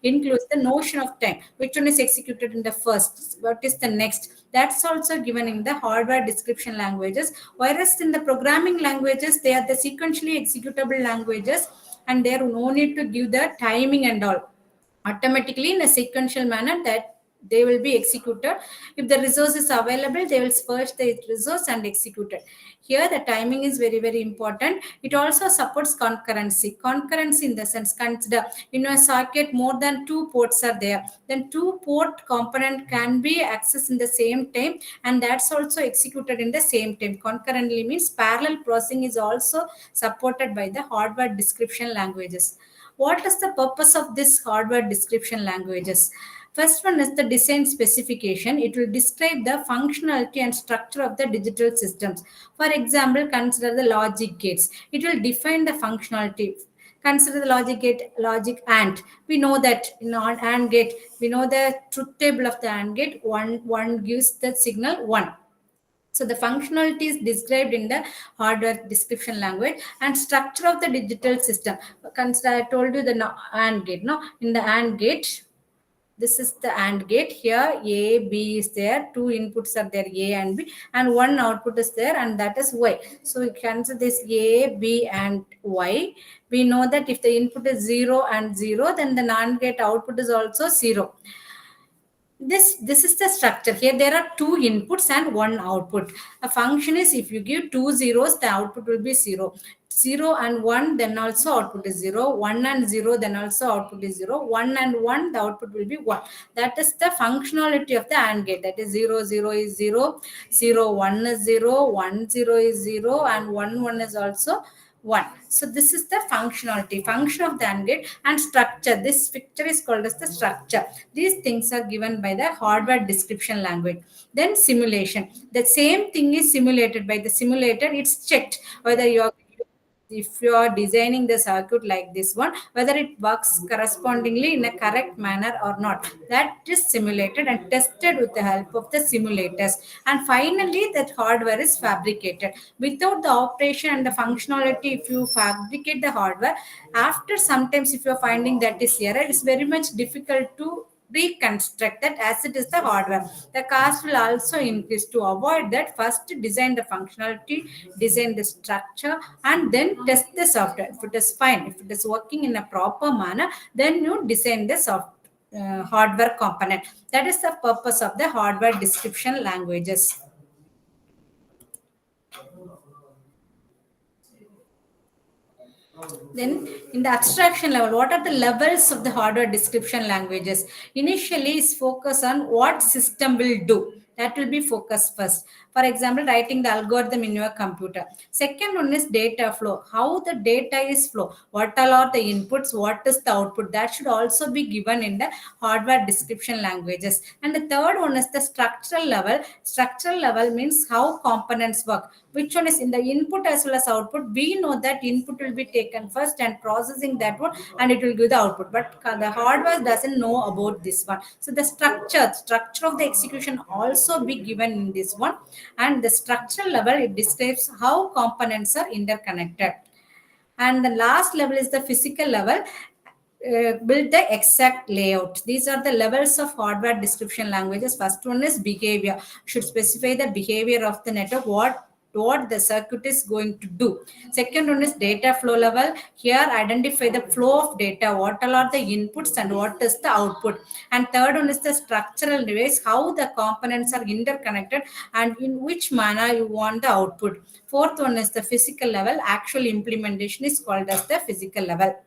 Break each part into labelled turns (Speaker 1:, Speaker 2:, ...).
Speaker 1: includes the notion of time. Which one is executed in the first? What is the next? That's also given in the hardware description languages. Whereas in the programming languages, they are the sequentially executable languages, and there no need to give the timing and all. Automatically in a sequential manner that they will be executed. If the resource is available, they will search the resource and execute it. Here the timing is very, very important. It also supports concurrency in the sense, consider in a circuit more than two ports are there, then two port component can be accessed in the same time, and that's also executed in the same time. Concurrently means parallel processing is also supported by the hardware description languages. What is the purpose of this hardware description languages? First one is the design specification. It will describe the functionality and structure of the digital systems. For example, consider the logic gates. It will define the functionality. Consider the logic gate, logic AND. We know that in AND gate, we know the truth table of the AND gate. One gives the signal 1. So the functionality is described in the hardware description language, and structure of the digital system. Consider I told you the AND gate. No, in the AND gate, this is the AND gate. Here A, B is there. Two inputs are there, A and B, and one output is there, and that is Y. So we consider this A, B, and Y. We know that if the input is 0 and 0, then the NAND gate output is also 0. This is the structure. Here there are two inputs and one output. A function is, if you give two zeros, the output will be 0. 0 and 1, then also output is 0. 1 and 0, then also output is 0. 1 and 1, the output will be 1. That is the functionality of the AND gate. That is 0 0 is 0, 0 1 is 0, 1 0 is 0, and 1 1 is also 1. So this is the functionality, function of the AND gate. And structure, this picture is called as the structure. These things are given by the hardware description language. Then simulation, the same thing is simulated by the simulator. It's checked whether if you are designing the circuit like this one, whether it works correspondingly in a correct manner or not. That is simulated and tested with the help of the simulators. And finally, that hardware is fabricated. Without the operation and the functionality, if you fabricate the hardware, after sometimes if you are finding that is error, it's very much difficult to reconstruct that as it is the hardware. The cost will also increase. To avoid that, first design the functionality, design the structure, and then test the software. If it is fine, if it is working in a proper manner, then you design the hardware component. That is the purpose of the hardware description languages. Then in the abstraction level, what are the levels of the hardware description languages? Initially is focus on what system will do. That will be focused first. For example, writing the algorithm in your computer. Second one is data flow. How the data is flow. What all are the inputs? What is the output? That should also be given in the hardware description languages. And the third one is the structural level. Structural level means how components work. Which one is in the input as well as output? We know that input will be taken first and processing that one, and it will give the output. But the hardware doesn't know about this one. So the structure of the execution also be given in this one. And the structural level, it describes how components are interconnected. And the last level is the physical level. Build the exact layout. These are the levels of hardware description languages. First one is behavior. Should specify the behavior of the network, what the circuit is going to do. Second one is data flow level. Here identify the flow of data, what all are the inputs and what is the output. And third one is the structural device, how the components are interconnected and in which manner you want the output. Fourth one is the physical level. Actual implementation is called as the physical level.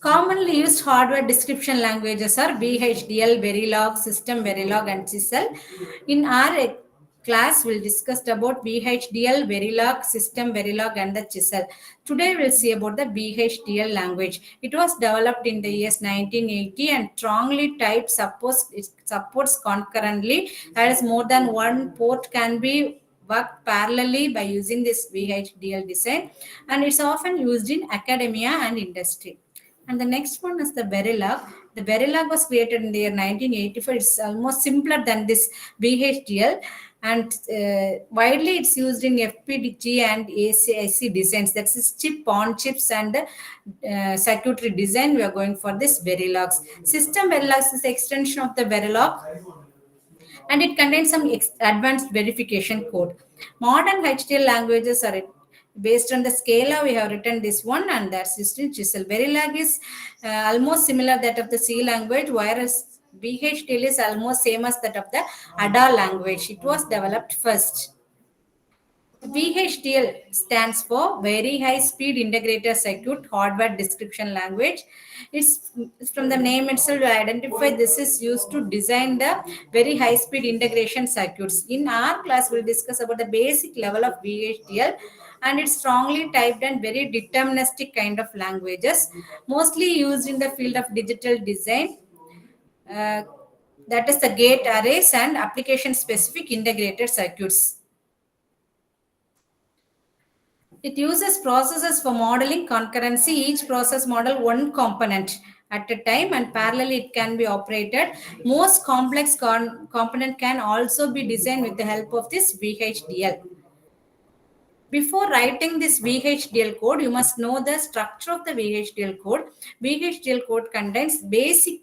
Speaker 1: Commonly used hardware description languages are VHDL, Verilog, System Verilog, and Chisel. In our class, we'll discuss about VHDL, Verilog, System Verilog, and the Chisel. Today, we'll see about the VHDL language. It was developed in the years 1980 and strongly type supports concurrently. That is, more than one port can be worked parallelly by using this VHDL design, and it's often used in academia and industry. And the next one is the Verilog. The Verilog was created in the year 1984. It's almost simpler than this VHDL. and widely it's used in FPGA and ASIC designs. That's chip on chips and circuitry design. We are going for this Verilog. System Verilog is the extension of the Verilog, and it contains some advanced verification code. Modern HTML languages are based on the Scala. We have written this one, and that's in Chisel. Verilog is almost similar that of the C language, whereas VHDL is almost same as that of the Ada language. It was developed first. VHDL stands for Very High Speed Integrated Circuit Hardware Description Language. It's from the name itself, we identify this is used to design the very high speed integration circuits. In our class, we'll discuss about the basic level of VHDL, and it's strongly typed and very deterministic kind of languages, mostly used in the field of digital design. Uh, that is the gate arrays and application specific integrated circuits. It uses processes for modeling concurrency, each process model one component at a time, and parallelly it can be operated. Most complex component can also be designed with the help of this VHDL. Before writing this VHDL code, you must know the structure of the VHDL code. VHDL code contains basic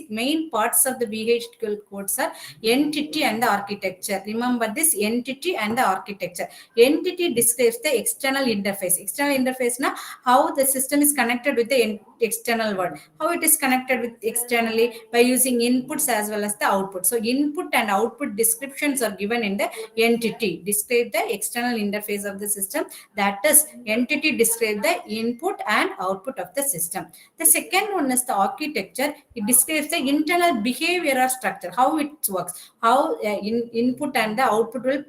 Speaker 1: main parts of the VHDL codes are entity and the architecture. Remember this entity and the architecture. Entity describes the external interface. External interface now how the system is connected with the external world. How it is connected with externally by using inputs as well as the output. So input and output descriptions are given in the entity. Describe the external interface of the system. That is entity describe the input and output of the system. The second one is the architecture. It describes the internal behavior or structure, how it works, how input and the output will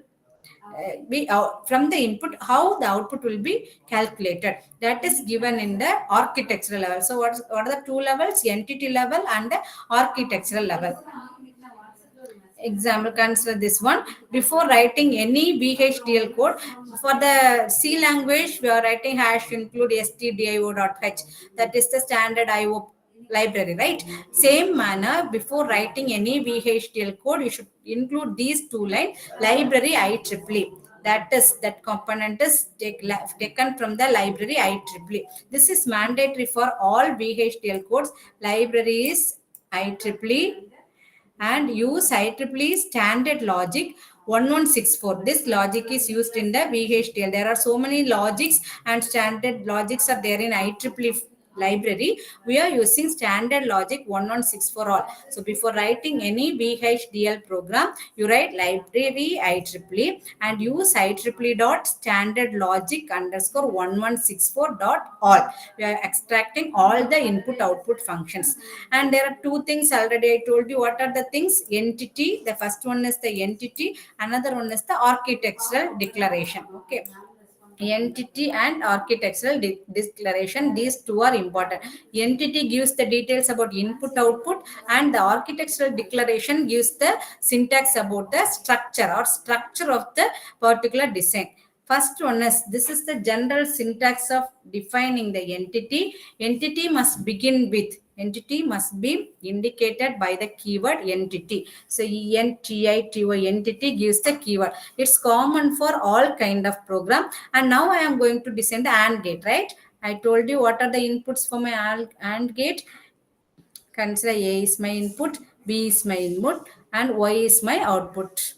Speaker 1: be from the input, how the output will be calculated. That is given in the architectural level. So what are the two levels? Entity level and the architectural level. Example, consider this one. Before writing any VHDL code, for the C language, we are writing hash include stdio.h. That is the standard IO library, right? Same manner, before writing any VHDL code, you should include these two lines, library IEEE. That component is taken from the library IEEE. This is mandatory for all VHDL codes. Library is IEEE, and use IEEE standard logic 1164. This logic is used in the VHDL. There are so many logics and standard logics are there in IEEE library. We are using standard logic 1164 all. So before writing any VHDL program, you write library IEEE and use IEEE dot standard logic underscore 1164 dot all. We are extracting all the input output functions. And there are two things already I told you. What are the things? Entity. The first one is the entity. Another one is the architectural declaration. Okay. Entity and architectural declaration, these two are important. Entity gives the details about input output, and the architectural declaration gives the syntax about the structure of the particular design. First one is, this is the general syntax of defining the entity. Entity must be indicated by the keyword entity. So ENTITY, entity gives the keyword. It's common for all kind of program. And now I am going to design the AND gate, right? I told you what are the inputs for my AND gate. Consider A is my input, B is my input, and Y is my output.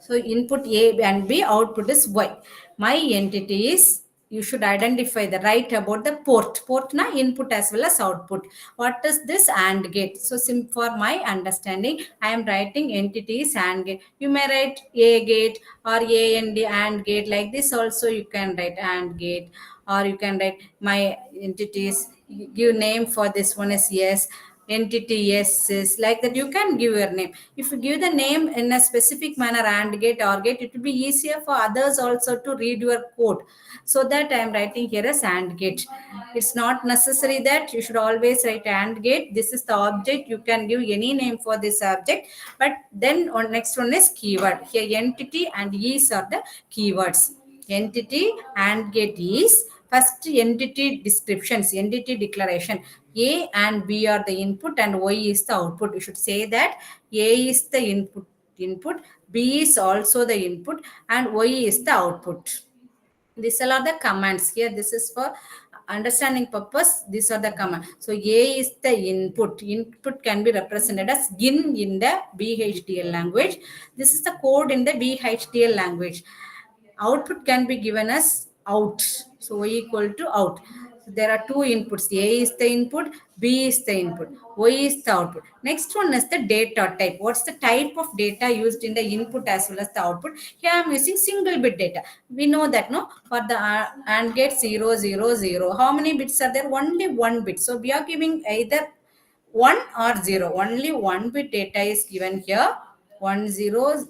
Speaker 1: So input A and B, output is Y. My entity is, you should identify the right about the port na input as well as output. What is this AND gate? So for my understanding, I am writing entities AND gate. You may write A gate or AND gate. Like this also you can write AND gate, or you can write my entities. Give name for this one is yes, entity yes is, like that you can give your name. If you give the name in a specific manner, AND gate or gate, it will be easier for others also to read your code. So that I am writing here as AND gate. It's not necessary that you should always write AND gate. This is the object. You can give any name for this object. But then on next one is keyword. Here entity and is are the keywords. Entity and gate is. First, entity descriptions, entity declaration. A and B are the input and Y is the output. You should say that A is the input input, B is also the input, and Y is the output. These all are the commands here. This is for understanding purpose. These are the commands. So A is the input. Input can be represented as in the BHDL language. This is the code in the BHDL language. Output can be given as out. So Y equal to out. So there are two inputs. A is the input, B is the input, Y is the output. Next one is the data type. What's the type of data used in the input as well as the output? Here I'm using single bit data. We know that, no? For the AND gate 0, 0, 0. How many bits are there? Only one bit. So we are giving either 1 or 0. Only one bit data is given here. 1, 0,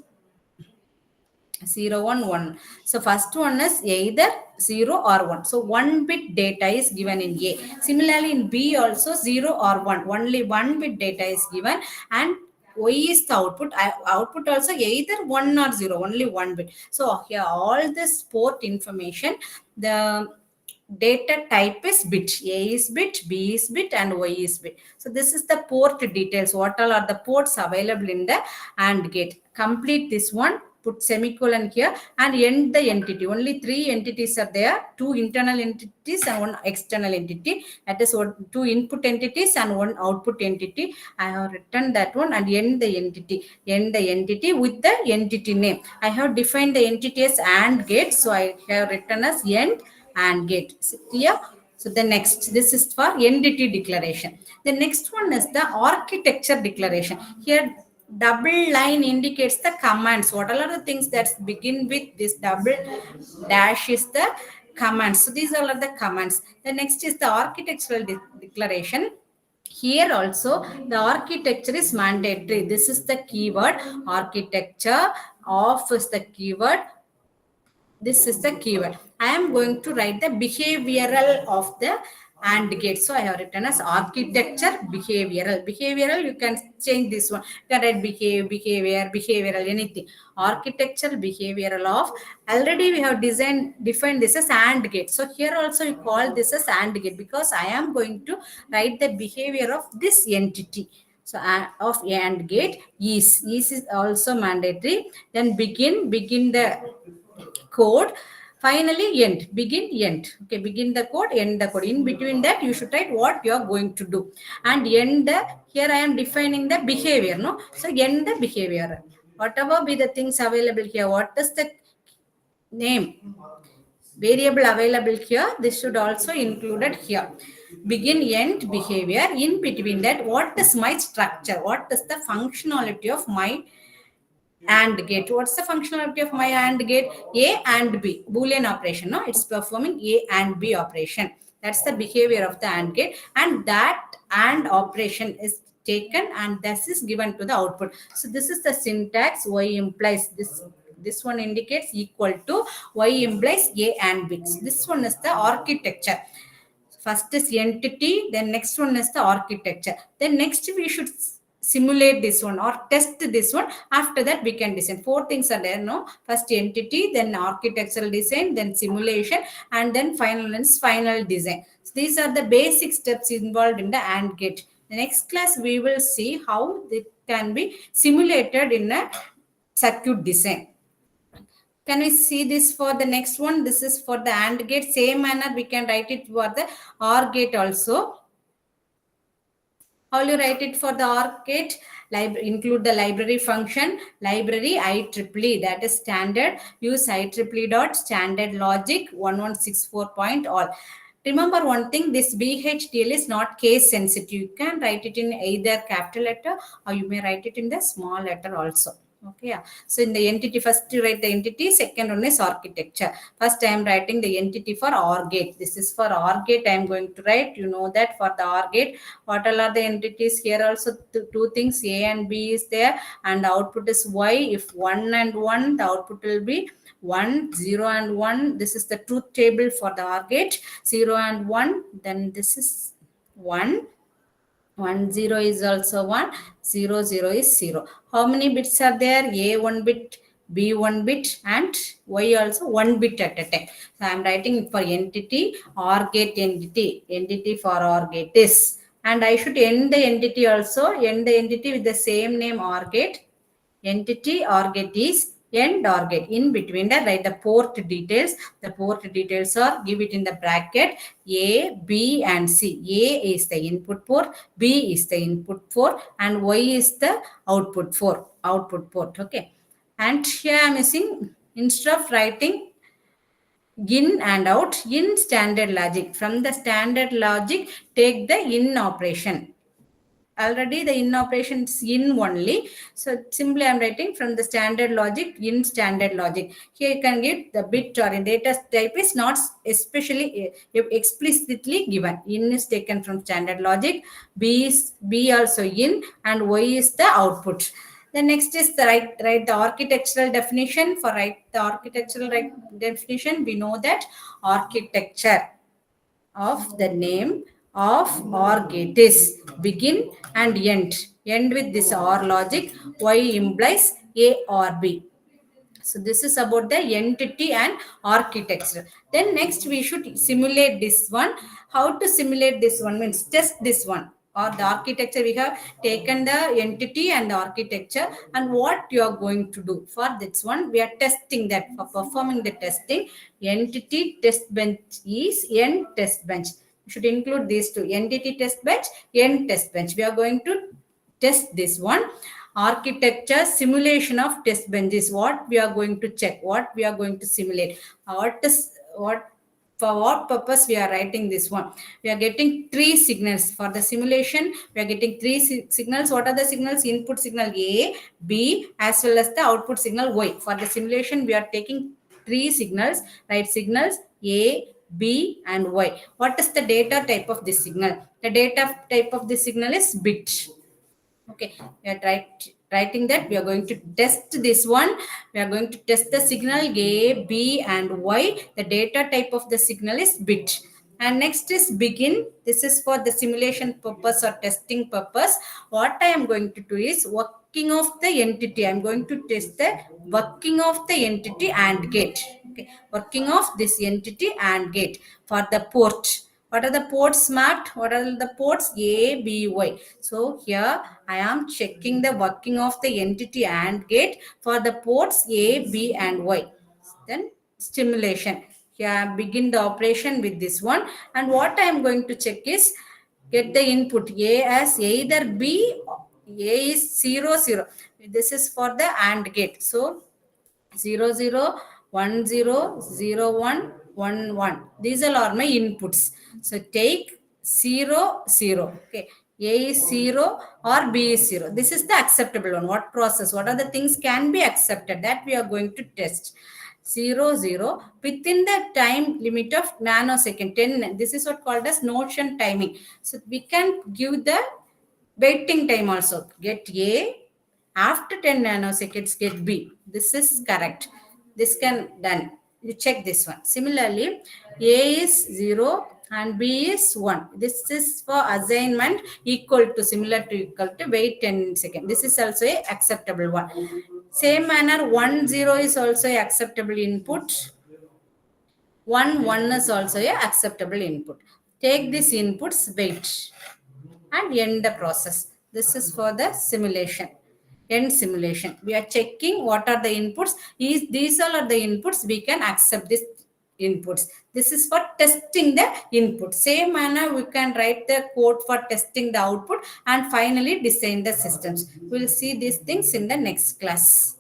Speaker 1: 0, 1, 1. So first one is either 0 or 1. So 1 bit data is given in A. Similarly in B also 0 or 1. Only 1 bit data is given, and Y is the output. Output also either 1 or 0. Only 1 bit. So here all this port information, the data type is bit. A is bit, B is bit, and Y is bit. So this is the port details. What all are the ports available in the AND gate? Complete this one, put semicolon here, and end the entity. Only three entities are there, two internal entities and one external entity. That is what, two input entities and one output entity. I have written that one, and end the entity. End the entity with the entity name. I have defined the entity as AND gate, so I have written as end AND gate. Clear? So the next, this is for entity declaration. The next one is the architecture declaration. Here double line indicates the commands. What are the things that begin with this double dash is the commands. So these are the commands. The next is the architectural declaration. Here also the architecture is mandatory. This is the keyword. Architecture of is the keyword. This is the keyword. I am going to write the behavioral of the AND gate. So I have written as architecture behavioral. Behavioral, you can change this one. You can write behavior, behavioral, anything. Architecture behavioral of. Already we have defined this as AND gate. So here also you call this as AND gate, because I am going to write the behavior of this entity. So of AND gate is also mandatory. Then begin the code, finally end, begin, end. Okay, begin the code, end the code. In between that you should write what you are going to do, and end the, here I am defining the behavior, no? So end the behavior, whatever be the things available here. What is the name variable available here, this should also included here. Begin, end, behavior. In between that, what is my structure, what is the functionality of my AND gate? What's the functionality of my AND gate? A and B, Boolean operation. No, it's performing A and B operation. That's the behavior of the AND gate, and that AND operation is taken, and this is given to the output. So this is the syntax. Y implies this. This one indicates equal to, Y implies A and B. So this one is the architecture. First is entity, then next one is the architecture. Then next we should simulate this one or test this one. After that we can design. Four things are there, no? First entity, then architectural design, then simulation, and then final design. So these are the basic steps involved in the AND gate. The next class we will see how it can be simulated in a circuit design. Can we see this for the next one? This is for the AND gate. Same manner we can write it for the OR gate also. How will you write it for the OR gate? Include the library function, library IEEE, that is standard. Use IEEE dot standard logic 1164.all. Remember one thing, this BHDL is not case sensitive. You can write it in either capital letter, or you may write it in the small letter also. Okay, yeah. So in the entity, first you write the entity, second one is architecture. First I am writing the entity for OR gate. This is for OR gate I am going to write. You know that for the OR gate, what all are the entities? Here also two things, A and B is there, and the output is Y. If 1 and 1, the output will be 1, 0 and 1. This is the truth table for the OR gate. 0 and 1, then this is 1. 1, 0 is also 1, 0, 0 is 0. How many bits are there? A 1 bit, B 1 bit, and Y also 1 bit at a time. So I am writing for entity, OR gate entity. Entity for OR gate is. And I should end the entity also. End the entity with the same name OR gate. Entity or get is end or get. In between that, write the port details. The port details are, give it in the bracket, A, B, and C. A is the input port, B is the input port, and Y is the output port. Okay. And here I'm using, instead of writing in and out, in standard logic. From the standard logic, take the in operation. Already the in operation is in only. So simply I'm writing from the standard logic, in standard logic. Here you can get the bit or in data type is not especially explicitly given. In is taken from standard logic, B also in, and Y is the output. The next is the write the architectural definition. For write the architectural definition, we know that architecture of the name of OR gate is begin and end. End with this OR logic. Y implies A or B. So this is about the entity and architecture. Then next we should simulate this one. How to simulate this one means test this one, or the architecture. We have taken the entity and the architecture, and what you are going to do for this one, we are testing that. For performing the testing, entity test bench is end test bench. You should include these two: entity test bench, end test bench. We are going to test this one. Architecture simulation of test bench is what we are going to check, what we are going to simulate. What for what purpose we are writing this one? We are getting three signals for the simulation. We are getting three signals. What are the signals? Input signal A, B, as well as the output signal Y. For the simulation, we are taking three signals, right? Signals A, B, and Y. What is the data type of this signal? The data type of this signal is bit. Okay, we are writing that we are going to test this one. We are going to test the signal A, B, and Y. The data type of the signal is bit. And next is begin. This is for the simulation purpose or testing purpose. What I am going to do is working of the entity. I am going to test the working of the entity and gate. Okay, working of this entity and gate for the port. What are the ports mapped? What are the ports? A, B, Y. So here I am checking the working of the entity AND gate for the ports A, B, and Y. Then stimulation. Here I begin the operation with this one. And what I am going to check is get the input A as either B, A is 0, 0. This is for the AND gate. So 0 0 1 0 0 1 1 1. These all are my inputs. So take 0 0. Okay, A is 0 or B is 0. This is the acceptable one. What process, what are the things can be accepted, that we are going to test. 0 0 within the time limit of nanosecond 10. This is what called as notion timing. So we can give the waiting time also. Get A, after 10 nanoseconds get B. This is correct. This can done. You check this one. Similarly, A is 0 and B is 1. This is for assignment equal to, similar to, equal to, wait 10 seconds. This is also a acceptable one. Same manner, 1 0 is also a acceptable input. 1 1 is also a acceptable input. Take these inputs, wait, and end the process. This is for the simulation. End simulation. We are checking what are the inputs. These all are the inputs. We can accept these inputs. This is for testing the input. Same manner, we can write the code for testing the output and finally design the systems. We'll see these things in the next class.